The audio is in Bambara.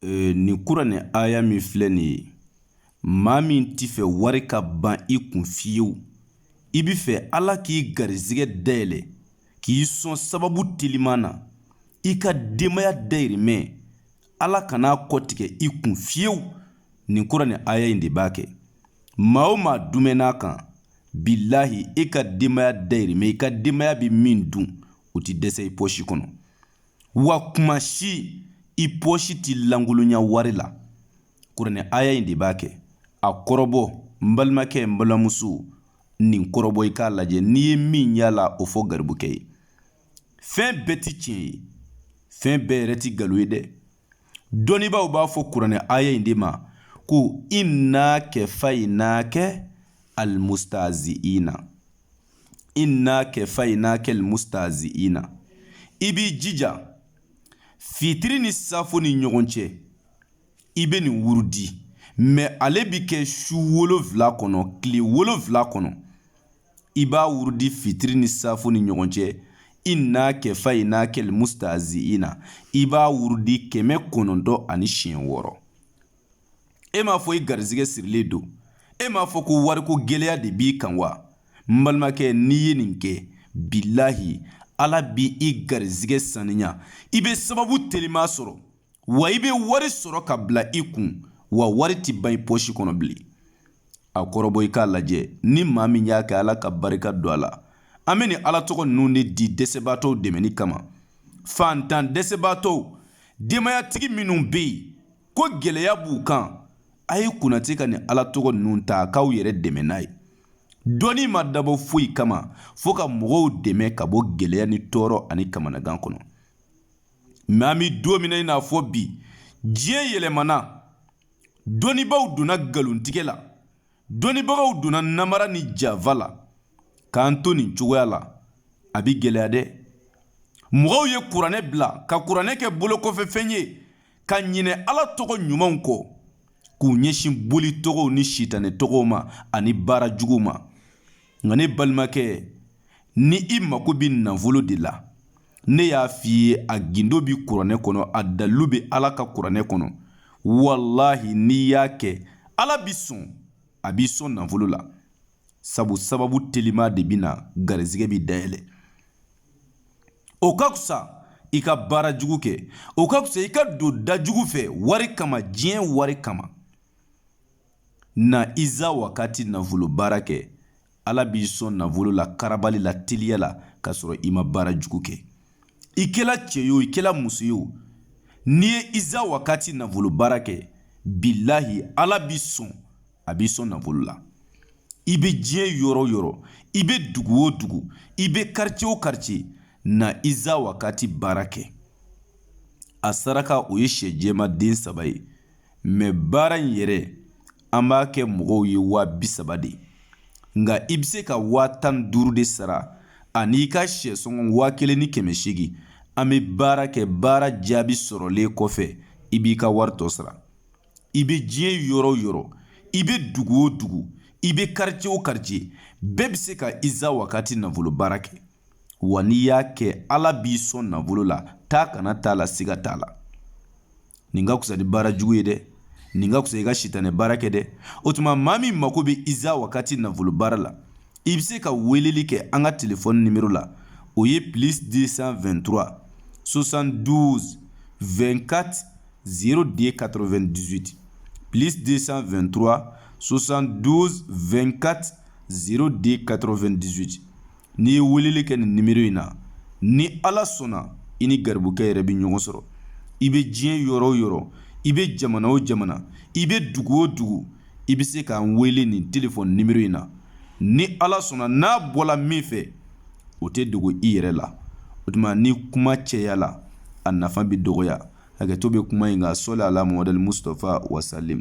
Nin kura ni aya min filɛ nin ye, maa min t'i fɛ wari ka ban i kun fiyewu, i bi fɛ Ala k'i garizigɛ dayɛlɛ k'i sɔn sababu teliman na, i ka denbaya dayirimɛ Ala kan'a kɔtigɛ i kun fiyewu. Nin kura ni aya in de b'a kɛ. Maa o maa dumɛn'a kan, bilahi i ka denbaya dayirimɛ, i ka denbaya bi min dun, o ti dɛsɛ i pɔsi kɔnɔ. Wa kuma si i pɔsi ti langolonya wari la. Kura ni aya in de b'a kɛ. A kɔrɔbɔ, n balimakɛ n balimamuso, nin kɔrɔbɔ i k'a lajɛ. N'i ye min y'a la, o fɔ garibukɛ ye. Fɛn bɛɛ ti tiɲɛ ye. Fɛn bɛɛ yɛrɛ ti nkalon ye dɛ. Dɔnnibaaw b'a fɔ kura ni aya in de ma ko inna kɛfaynaka almustaziina. Inna kɛfaynaka almustaziina. I b'i jija fitiri ni safo ni ɲɔgɔn cɛ, i bɛ nin wurudi, mais ale bi kɛ su 7 kɔnɔ, tile 7 kɔnɔ. I b'a wurudi fitiri ni safo ni ɲɔgɔn cɛ, inna kɛfaynaka almustaziina. I b'a wurudi 906. E m'a fɔ i garizigɛ sirilen don. E m'a fɔ ko wariko gɛlɛya de b'i kan wa? N balimakɛ, n'i ye nin kɛ, bilahi Ala bi i garizigɛ saniya. I bɛ sababu telima sɔrɔ, wa i bɛ wari sɔrɔ ka bila i kun, wa wari ti ban i pɔsi kɔnɔ bilen. A kɔrɔbɔ i k'a lajɛ, ni maa min y'a kɛ Ala ka barika don a la. An bɛ nin Ala tɔgɔ ninnu de di dɛsɛbaatɔw dɛmɛni kama. Fantan dɛsɛbaatɔw, denbayatigi minnu bɛ yen, ko gɛlɛya b'u kan, a ye kunnati ka nin Ala tɔgɔ ninnu ta k'aw yɛrɛ dɛmɛ n'a ye. Dɔnni ma dabɔ foyi kama fo ka mɔgɔw dɛmɛ ka bɔ gɛlɛya ni tɔɔrɔ ani kamanagan kɔnɔ. Mais an bɛ don min na i n'a fɔ bi, diɲɛ yɛlɛmana, dɔnnibaaw donna nkalontigɛ la, dɔnnibagaw donna namara ni janfa la. K'an to nin cogoya la, a bi gɛlɛya dɛ. Mɔgɔw ye kuranɛ bila ka kuranɛ kɛ bolokɔfɛfɛn ye, ka ɲinɛ Ala tɔgɔ ɲumanw kɔ, k'u ɲɛsin boli tɔgɔw ni sitanɛ tɔgɔw ma ani baara juguw ma. Nka ne balimakɛ, ni i mako bi nafolo de la, ne y'a f'i ye a gindo bi kuranɛ kɔnɔ, a dalilu bi Ala ka kuranɛ kɔnɔ. Wallahi n'i y'a kɛ, Ala bi sɔn, a b'i sɔn nafolo la. Sababu telima de bina garizigɛ bi dayɛlɛ. O ka fisa i ka baara jugu kɛ, o ka fisa i ka don da jugu fɛ wari kama, diɲɛ wari kama. Na iza wakati nafolo baara kɛ, Ala b'i sɔn nafolo la, karabali la, teliya la, ka sɔrɔ i ma baara jugu kɛ. I kɛla cɛ ye o, i kɛla muso ye o, n'i ye iza wakati nafolo baara kɛ, bilahi Ala b'i sɔn, a b'i sɔn nafolo la. I bɛ diɲɛ yɔrɔ yɔrɔ, i bɛ dugu o dugu, i bɛ quartier o quartier, na iza wakati baara kɛ. A saraka o ye sɛ jɛma den 3 ye, mais baara in yɛrɛ an b'a kɛ mɔgɔw ye 30 de. Nka i bɛ se ka 15 de sara, ani i ka sɛ sɔngɔ 1800. An bɛ baara kɛ, baara jaabi sɔrɔlen kɔfɛ, i b'i ka wari tɔ sara. I bɛ diɲɛ yɔrɔ yɔrɔ, i bɛ dugu o dugu, i bɛ quartier o quartier, bɛɛ bɛ se ka iza wakati nafolo baara kɛ. Wa n'i y'a kɛ, Ala b'i sɔn nafolo la, taa kana t'a la, siga t'a la. Nin ka fisa ni baara jugu ye dɛ. Nin ka fisa i ka sitanɛ baara kɛ dɛ. O tuma maa min mako bɛ iza wakati nafolo baara la, i bɛ se ka weleli kɛ an ka téléphone numéro la. O ye +223 72 24 02 98. +223 72 24 02 98. N'i ye weleli kɛ nin numéro in na, ni Ala sɔnna, i ni garibukɛ yɛrɛ bi ɲɔgɔn sɔrɔ. I bɛ diɲɛ yɔrɔ o yɔrɔ, i bɛ jamana o jamana, i bɛ dugu o dugu, i bɛ se k'an wele nin téléphone numéro in na. Ni Ala sɔnna, n'a bɔla min fɛ, o tɛ dogo i yɛrɛ la. O tuma ni kuma cɛya la, a nafa bi dɔgɔya. Hakɛto bɛ kuma in kan, sɔli ala Muhamadu Mustafa wa salim.